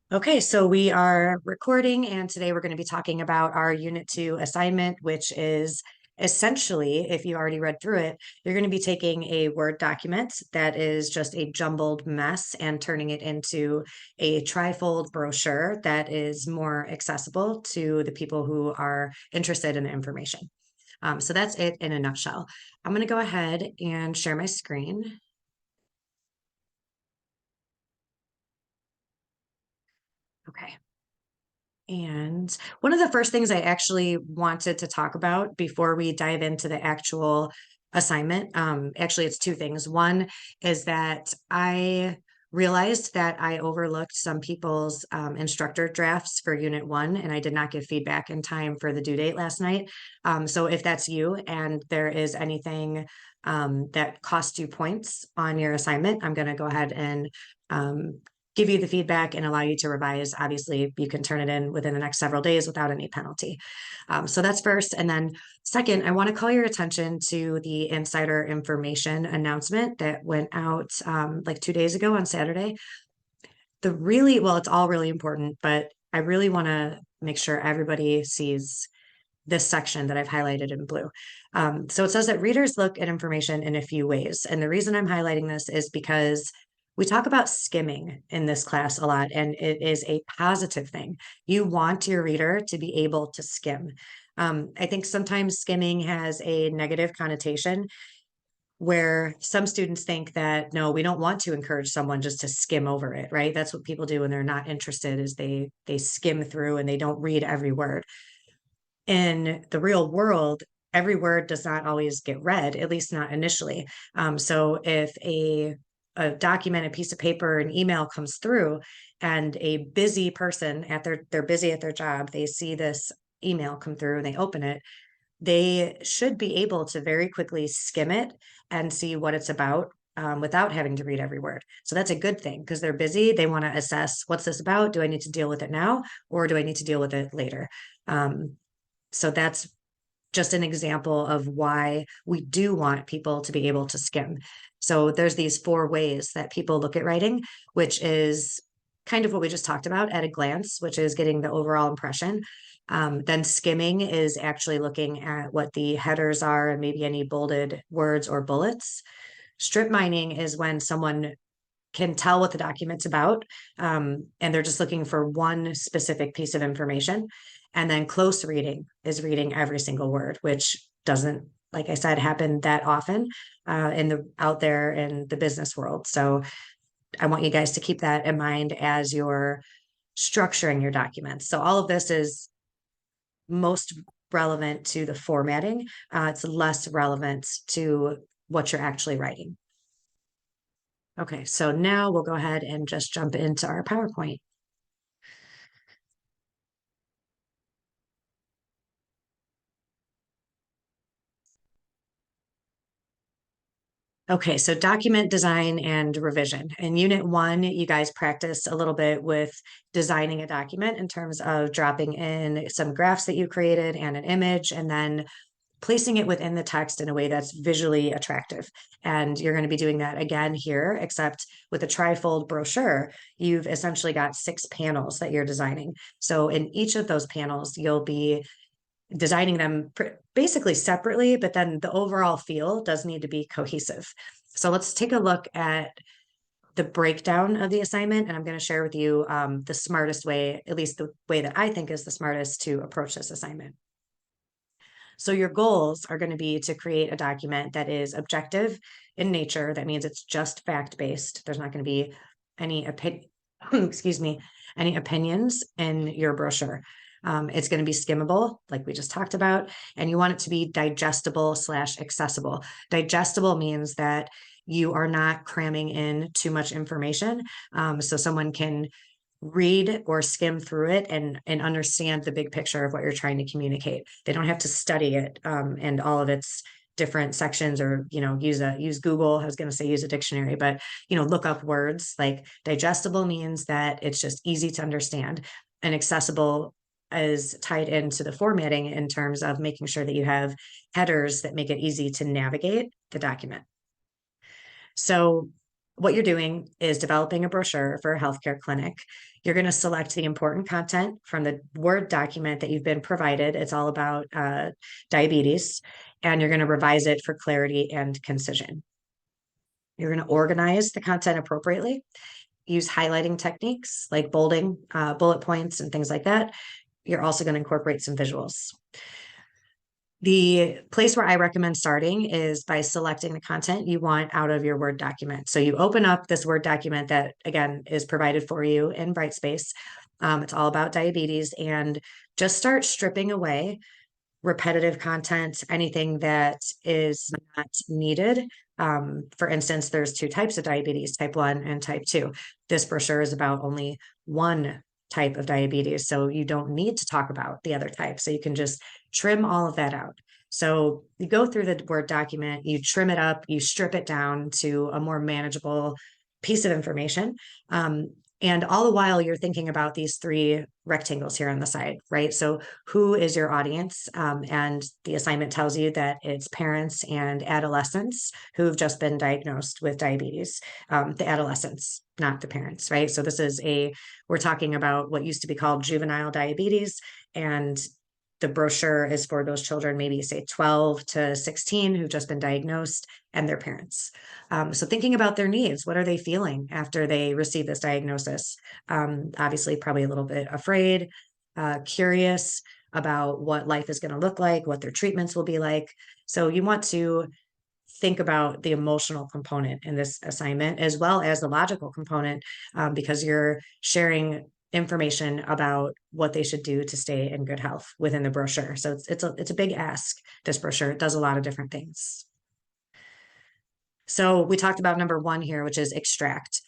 Okay, so we are recording, and today we're going to be talking about our Unit 2 assignment, which is essentially, if you already read through it, you're going to be taking a Word document that is just a jumbled mess and turning it into a trifold brochure that is more accessible to the people who are interested in the information. So that's it in a nutshell. I'm going to go ahead and share my screen. Okay. And one of the first things I actually wanted to talk about before we dive into the actual assignment, actually, it's two things. One is that I realized that I overlooked some people's instructor drafts for Unit 1, and I did not give feedback in time for the due date last night. So if that's you and there is anything that costs you points on your assignment, I'm going to go ahead and give you the feedback and allow you to revise. Obviously, you can turn it in within the next several days without any penalty. So that's first. And then second, I want to call your attention to the insider information announcement that went out like 2 days ago on Saturday. Well, it's all really important, but I really want to make sure everybody sees this section that I've highlighted in blue. So it says that readers look at information in a few ways. And the reason I'm highlighting this is because we talk about skimming in this class a lot, and it is a positive thing. You want your reader to be able to skim. I think sometimes skimming has a negative connotation where some students think that no, we don't want to encourage someone just to skim over it, right? That's what people do when they're not interested, is they skim through and they don't read every word. In the real world, every word does not always get read, at least not initially. So if a document, a piece of paper, an email comes through, and a busy person they're busy at their job, they see this email come through and they open it, they should be able to very quickly skim it and see what it's about without having to read every word. So that's a good thing because they're busy. They want to assess, what's this about? Do I need to deal with it now, or do I need to deal with it later? So that's just an example of why we do want people to be able to skim. So there's these four ways that people look at writing, which is kind of what we just talked about at a glance, which is getting the overall impression. Then skimming is actually looking at what the headers are and maybe any bolded words or bullets. Strip mining is when someone can tell what the document's about, and they're just looking for one specific piece of information. And then close reading is reading every single word, which doesn't, like I said, happen that often out there in the business world. So I want you guys to keep that in mind as you're structuring your documents. So all of this is most relevant to the formatting. It's less relevant to what you're actually writing. Okay, so now we'll go ahead and just jump into our PowerPoint. Okay, so document design and revision. In Unit 1, you guys practiced a little bit with designing a document in terms of dropping in some graphs that you created and an image, and then placing it within the text in a way that's visually attractive. And you're going to be doing that again here, except with a trifold brochure, you've essentially got 6 panels that you're designing. So in each of those panels, you'll be designing them basically separately, but then the overall feel does need to be cohesive. So let's take a look at the breakdown of the assignment, and I'm going to share with you the smartest way, at least the way that I think is the smartest to approach this assignment. So your goals are going to be to create a document that is objective in nature. That means it's just fact-based. There's not going to be any excuse me, any opinions in your brochure. It's going to be skimmable, like we just talked about, and you want it to be digestible/accessible. Digestible means that you are not cramming in too much information, so someone can read or skim through it and understand the big picture of what you're trying to communicate. They don't have to study it and all of its different sections, or use Google. I was going to say use a dictionary, but look up words. Like digestible means that it's just easy to understand, and accessible is tied into the formatting in terms of making sure that you have headers that make it easy to navigate the document. So what you're doing is developing a brochure for a healthcare clinic. You're going to select the important content from the Word document that you've been provided. It's all about diabetes, and you're going to revise it for clarity and concision. You're going to organize the content appropriately, use highlighting techniques like bolding, bullet points, and things like that. You're also going to incorporate some visuals. The place where I recommend starting is by selecting the content you want out of your Word document. So you open up this Word document that, again, is provided for you in Brightspace. It's all about diabetes, and just start stripping away repetitive content, anything that is not needed. For instance, there's two types of diabetes, type 1 and type 2. This brochure is about only one type of diabetes, so you don't need to talk about the other type. So you can just trim all of that out. So you go through the Word document, you trim it up, you strip it down to a more manageable piece of information. And all the while you're thinking about these three rectangles here on the side, right? So who is your audience? And the assignment tells you that it's parents and adolescents who've just been diagnosed with diabetes, the adolescents, not the parents, right? So we're talking about what used to be called juvenile diabetes, and the brochure is for those children, maybe say 12 to 16, who've just been diagnosed, and their parents. So thinking about their needs, what are they feeling after they receive this diagnosis? Obviously, probably a little bit afraid, curious about what life is going to look like, what their treatments will be like. So you want to think about the emotional component in this assignment, as well as the logical component, because you're sharing information about what they should do to stay in good health within the brochure. So it's a big ask, this brochure. It does a lot of different things. So we talked about number one here, which is extract.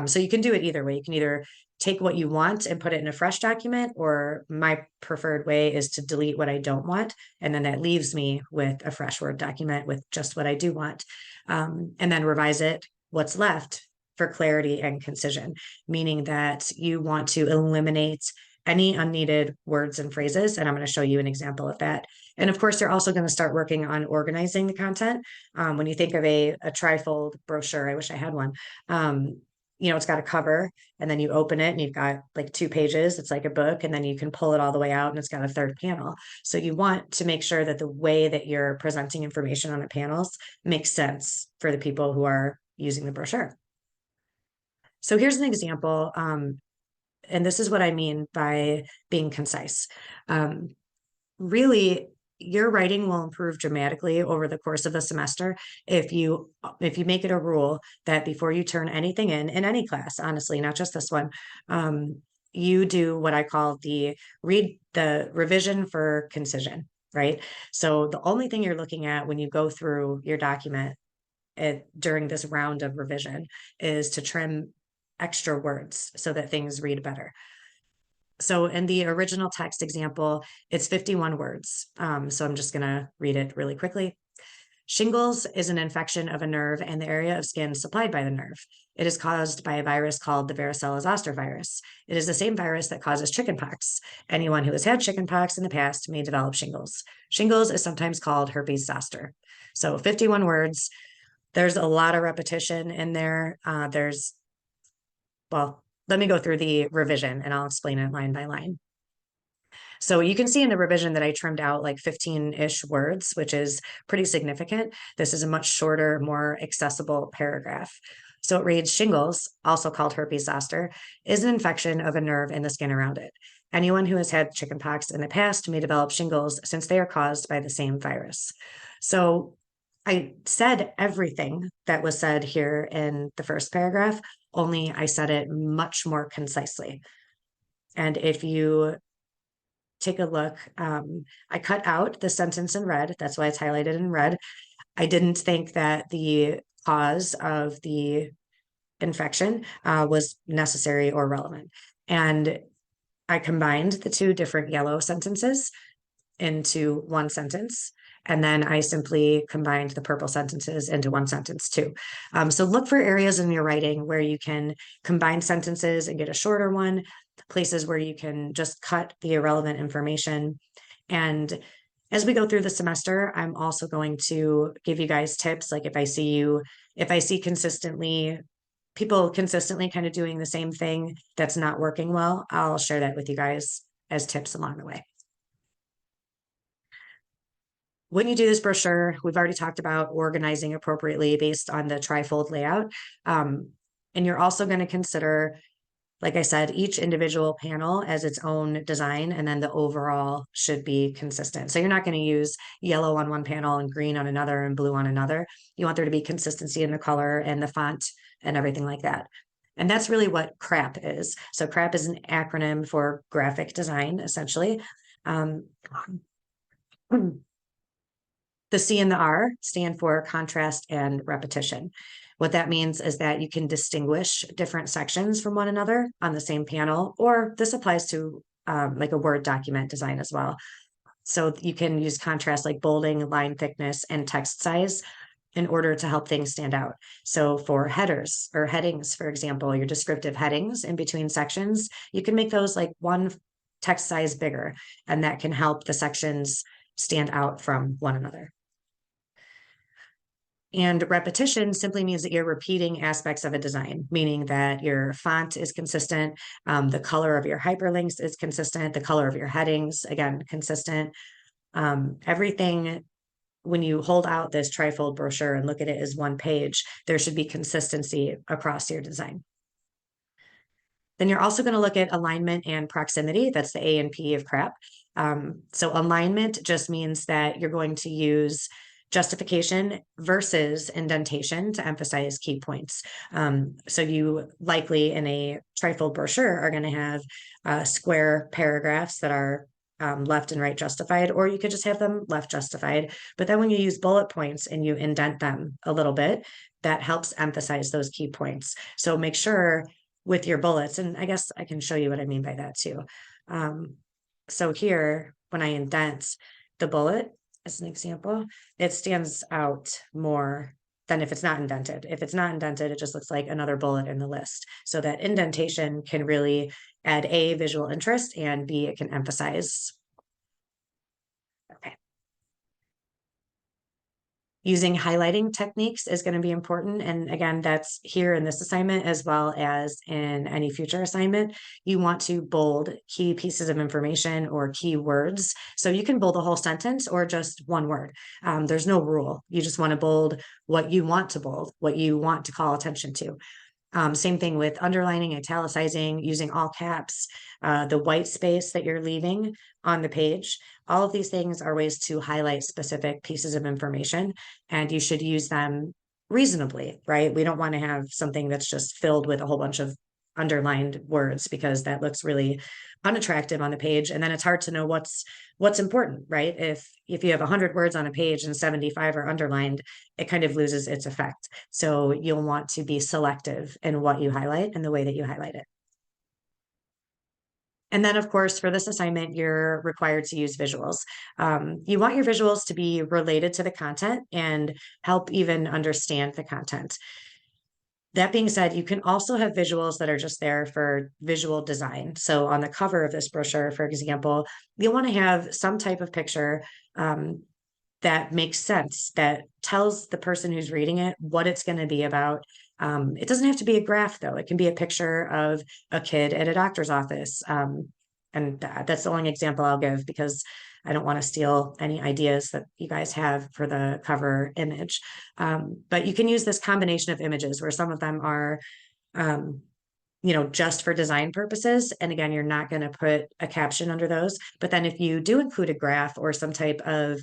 So you can do it either way. You can either take what you want and put it in a fresh document, or my preferred way is to delete what I don't want. And then that leaves me with a fresh Word document with just what I do want. And then revise it, what's left, for clarity and concision, meaning that you want to eliminate any unneeded words and phrases. And I'm going to show you an example of that. And of course, you're also going to start working on organizing the content. When you think of a trifold brochure, I wish I had one. It's got a cover, and then you open it and you've got like 2 pages. It's like a book, and then you can pull it all the way out and it's got a third panel. So you want to make sure that the way that you're presenting information on the panels makes sense for the people who are using the brochure. So here's an example, and this is what I mean by being concise. Really, your writing will improve dramatically over the course of the semester if you make it a rule that before you turn anything in any class, honestly, not just this one, you do what I call the revision for concision, right? So the only thing you're looking at when you go through your document during this round of revision is to trim extra words so that things read better. So in the original text example, it's 51 words. So I'm just going to read it really quickly. Shingles is an infection of a nerve and the area of skin supplied by the nerve. It is caused by a virus called the varicella zoster virus. It is the same virus that causes chickenpox. Anyone who has had chickenpox in the past may develop shingles. Shingles is sometimes called herpes zoster. So 51 words. There's a lot of repetition in there. Let me go through the revision and I'll explain it line by line. So you can see in the revision that I trimmed out like 15-ish words, which is pretty significant. This is a much shorter, more accessible paragraph. So it reads, shingles, also called herpes zoster, is an infection of a nerve in the skin around it. Anyone who has had chickenpox in the past may develop shingles since they are caused by the same virus. So I said everything that was said here in the first paragraph, only I said it much more concisely. And if you take a look, I cut out the sentence in red. That's why it's highlighted in red. I didn't think that the cause of the infection was necessary or relevant. And I combined the 2 different yellow sentences into one sentence. And then I simply combined the purple sentences into one sentence too. So look for areas in your writing where you can combine sentences and get a shorter one, places where you can just cut the irrelevant information. And as we go through the semester, I'm also going to give you guys tips. Like if I see consistently people consistently kind of doing the same thing that's not working well, I'll share that with you guys as tips along the way. When you do this brochure, we've already talked about organizing appropriately based on the trifold layout. And you're also going to consider, like I said, each individual panel as its own design, and then the overall should be consistent. So you're not going to use yellow on one panel and green on another and blue on another. You want there to be consistency in the color and the font and everything like that. And that's really what CRAP is. So CRAP is an acronym for graphic design, essentially. The C and the R stand for contrast and repetition. What that means is that you can distinguish different sections from one another on the same panel, or this applies to like a Word document design as well. So you can use contrast like bolding, line thickness, and text size in order to help things stand out. So for headers or headings, for example, your descriptive headings in between sections, you can make those like one text size bigger, and that can help the sections stand out from one another. And repetition simply means that you're repeating aspects of a design, meaning that your font is consistent, the color of your hyperlinks is consistent, the color of your headings, again, consistent. Everything, when you hold out this trifold brochure and look at it as one page, there should be consistency across your design. Then you're also going to look at alignment and proximity. That's the A and P of CRAP. So alignment just means that you're going to use justification versus indentation to emphasize key points. So you likely in a trifold brochure are going to have square paragraphs that are left and right justified, or you could just have them left justified. But then when you use bullet points and you indent them a little bit, that helps emphasize those key points. So make sure with your bullets, and I guess I can show you what I mean by that too. So here, when I indent the bullet, as an example, it stands out more than if it's not indented. If it's not indented, it just looks like another bullet in the list. So that indentation can really add A, visual interest, and B, it can emphasize. Okay. Using highlighting techniques is going to be important. And again, that's here in this assignment as well as in any future assignment. You want to bold key pieces of information or key words. So you can bold a whole sentence or just one word. There's no rule. You just want to bold what you want to bold, what you want to call attention to. Same thing with underlining, italicizing, using all caps, the white space that you're leaving on the page. All of these things are ways to highlight specific pieces of information, and you should use them reasonably, right? We don't want to have something that's just filled with a whole bunch of underlined words, because that looks really unattractive on the page, and then it's hard to know what's important, right? If you have 100 words on a page and 75 are underlined, it kind of loses its effect. So you'll want to be selective in what you highlight and the way that you highlight it. And then, of course, for this assignment, you're required to use visuals. You want your visuals to be related to the content and help even understand the content. That being said, you can also have visuals that are just there for visual design. So on the cover of this brochure, for example, you'll want to have some type of picture that makes sense, that tells the person who's reading it what it's going to be about. It doesn't have to be a graph, though. It can be a picture of a kid at a doctor's office. And that's the only example I'll give, because I don't want to steal any ideas that you guys have for the cover image. But you can use this combination of images where some of them are, just for design purposes. And again, you're not going to put a caption under those. But then if you do include a graph or some type of,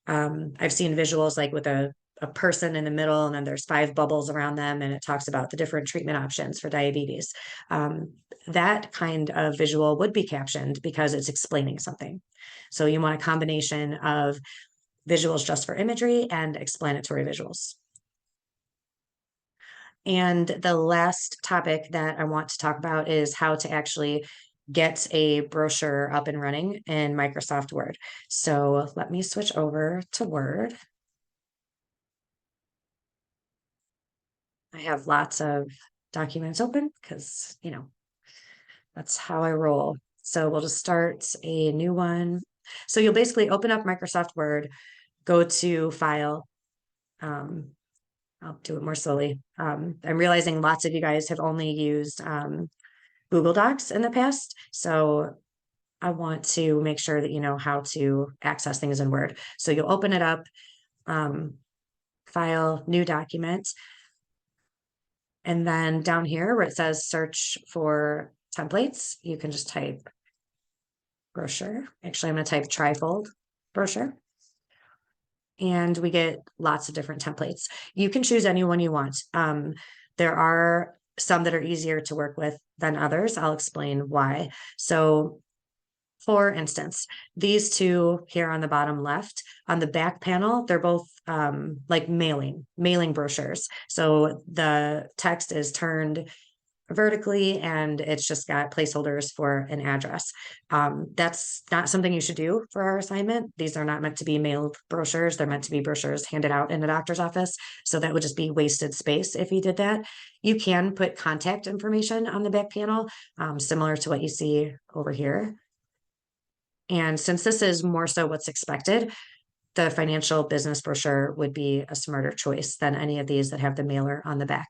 I've seen visuals like with a person in the middle, and then there's 5 bubbles around them, and it talks about the different treatment options for diabetes. That kind of visual would be captioned because it's explaining something. So you want a combination of visuals just for imagery and explanatory visuals. And the last topic that I want to talk about is how to actually get a brochure up and running in Microsoft Word. So let me switch over to Word. I have lots of documents open because, that's how I roll. So we'll just start a new one. So you'll basically open up Microsoft Word, go to File. I'll do it more slowly. I'm realizing lots of you guys have only used Google Docs in the past. So I want to make sure that you know how to access things in Word. So you'll open it up, File, New Document. And then down here where it says search for templates, you can just type brochure. Actually, I'm going to type trifold brochure. And we get lots of different templates. You can choose any one you want. There are some that are easier to work with than others. I'll explain why. So for instance, these two here on the bottom left, on the back panel, they're both like mailing brochures. So the text is turned vertically and it's just got placeholders for an address. That's not something you should do for our assignment. These are not meant to be mailed brochures. They're meant to be brochures handed out in a doctor's office. So that would just be wasted space if you did that. You can put contact information on the back panel, similar to what you see over here. And since this is more so what's expected, the financial business brochure would be a smarter choice than any of these that have the mailer on the back.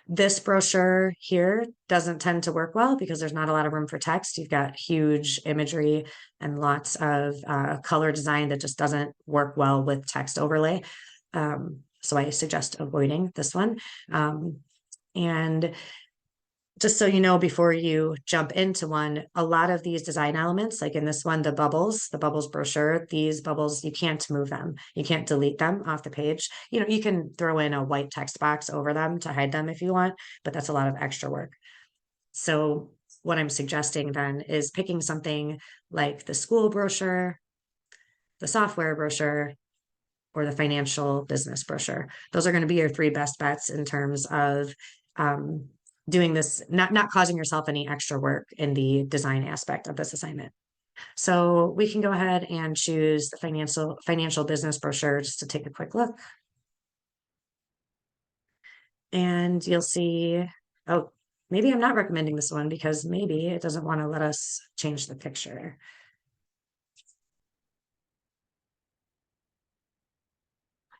This brochure here doesn't tend to work well because there's not a lot of room for text. You've got huge imagery and lots of color design that just doesn't work well with text overlay. So I suggest avoiding this one. And just so you know, before you jump into one, a lot of these design elements, like in this one, the bubbles brochure, these bubbles, you can't move them. You can't delete them off the page. You know, you can throw in a white text box over them to hide them if you want, but that's a lot of extra work. So what I'm suggesting then is picking something like the school brochure, the software brochure, or the financial business brochure. Those are going to be your three best bets in terms of doing this, not causing yourself any extra work in the design aspect of this assignment. So we can go ahead and choose the financial business brochure just to take a quick look. And you'll see, oh, maybe I'm not recommending this one because maybe it doesn't want to let us change the picture.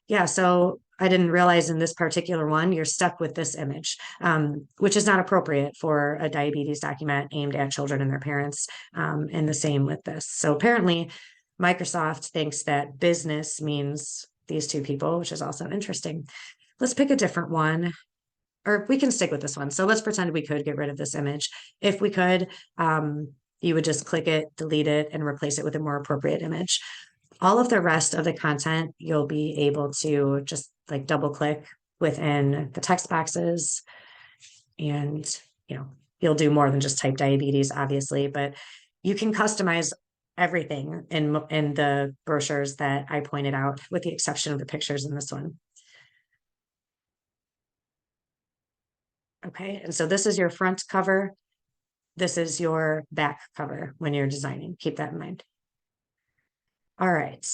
Yeah, so I didn't realize in this particular one, you're stuck with this image, which is not appropriate for a diabetes document aimed at children and their parents, and the same with this. So apparently Microsoft thinks that business means these two people, which is also interesting. Let's pick a different one, or we can stick with this one. So let's pretend we could get rid of this image. If we could, you would just click it, delete it, and replace it with a more appropriate image. All of the rest of the content, you'll be able to just like double click within the text boxes. And, you know, you'll do more than just type diabetes, obviously, but you can customize everything in the brochures that I pointed out, with the exception of the pictures in this one. Okay, and so this is your front cover. This is your back cover when you're designing. Keep that in mind. All right.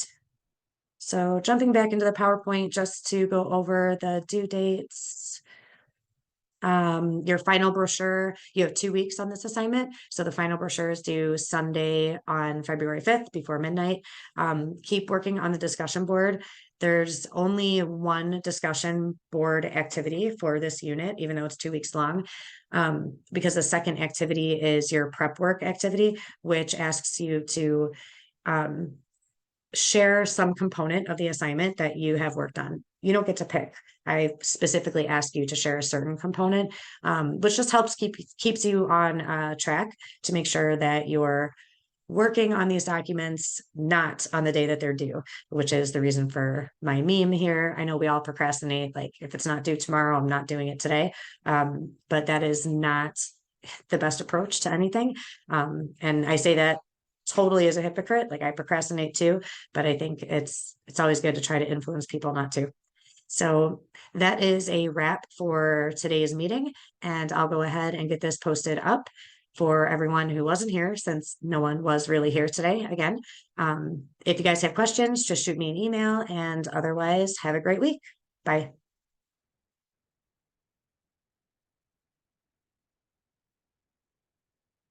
So jumping back into the PowerPoint just to go over the due dates. Your final brochure, you have 2 weeks on this assignment. So the final brochure is due Sunday on February 5th before midnight. Keep working on the discussion board. There's only one discussion board activity for this unit, even though it's 2 weeks long, because the second activity is your prep work activity, which asks you to share some component of the assignment that you have worked on. You don't get to pick. I specifically ask you to share a certain component, which just helps keeps you on track to make sure that you're working on these documents not on the day that they're due, which is the reason for my meme here. I know we all procrastinate, like if it's not due tomorrow, I'm not doing it today. But that is not the best approach to anything. And I say that totally as a hypocrite. Like I procrastinate too, but I think it's always good to try to influence people not to. So that is a wrap for today's meeting, and I'll go ahead and get this posted up for everyone who wasn't here, since no one was really here today again. If you guys have questions, just shoot me an email, and otherwise have a great week. Bye.